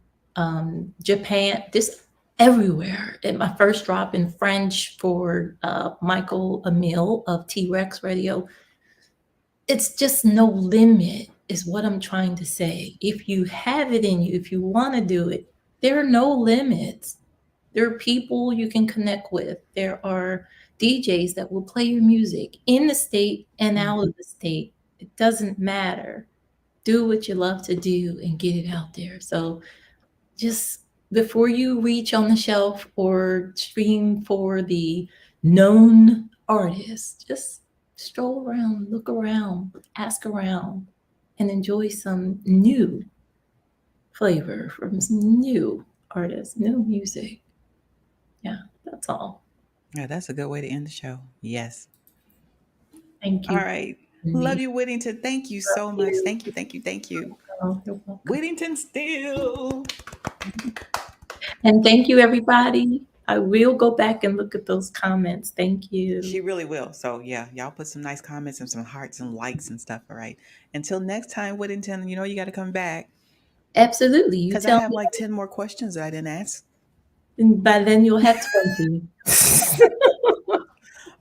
Japan, this everywhere. And my first drop in French for Michael Emile of T Rex Radio. It's just no limit, is what I'm trying to say. If you have it in you, if you want to do it, there are no limits. There are people you can connect with. There are DJs that will play your music in the state and out Hmm. of the state. It doesn't matter. Do what you love to do and get it out there. So just before you reach on the shelf or stream for the known artists. Just stroll around, look around, ask around, and enjoy some new flavor from some new artists, new music. Yeah, that's all. Yeah, that's a good way to end the show. Yes. Thank All you right. for Love me. you, Whittington. Thank you Love so much. you. Thank you. Thank you. Thank you. Oh, you're welcome. Whittington Still. And thank you, everybody. I will go back and look at those comments. Thank you. She really will. So yeah, y'all put some nice comments and some hearts and likes and stuff. All right. Until next time, Whittington, you know you got to come back Absolutely. You because I tell have me. like 10 more questions that I didn't ask. And by then you'll have 20.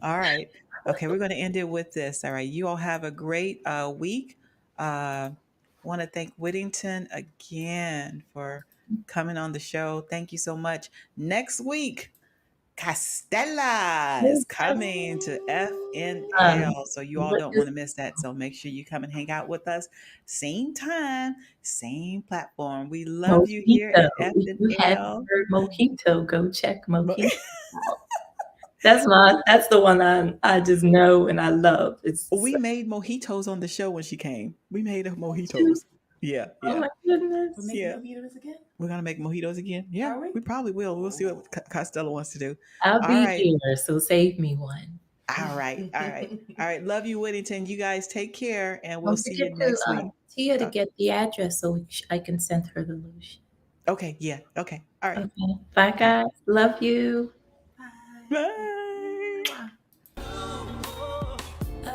All right. Okay, we're going to end it with this. All right. You all have a great week. Want to thank Whittington again for coming on the show. Thank you so much. Next week, Castella is coming to Um, FNL. So you all what don't is want to miss that. So make sure you come and hang out with us. Same time, same platform. We love you here Mojito? at If you haven't FNL. heard Mojito, go check Mojito out. That's the one I just know and I love. It's We made mojitos on the show when she came. We made so, mojitos. Yeah, oh yeah, my We're goodness. making yeah. mojitos again? We're gonna make mojitos again. Yeah, Are we? we probably will. We'll see what Costello wants to do. I'll All be right, here, so save me one. all right, all right, all right. Love you, Whittington. You guys take care, and we'll Don't see forget you to next week. Tia to Uh, get the address so I can send her the lotion. okay, yeah, okay, all right, Okay. Bye, all right. guys. Love you. Bye. Bye. Mwah. I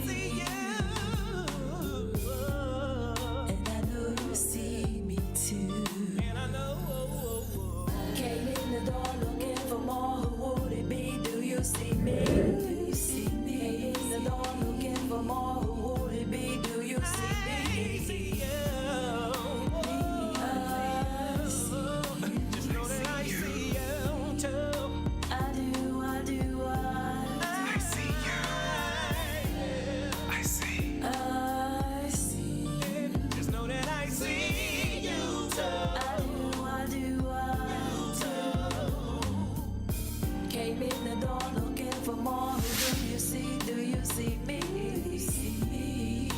see you, and I know you see me too. Came in the door looking for more. Who would it be? Do you see me? Do you see me? Came in the door looking for more. Who would it be? Do you see me? I see you. Just know that I see you too. I do, I do, I see you. I see. I see. Just know that I see you too. I do, I do, I do. Came in the door looking for more. Do you see? Do you see me? Do you see me?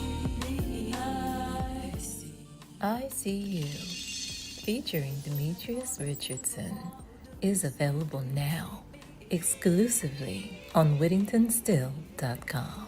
I see. I See You, featuring Demetrius Richardson, is available now exclusively on WhittingtonStill.com.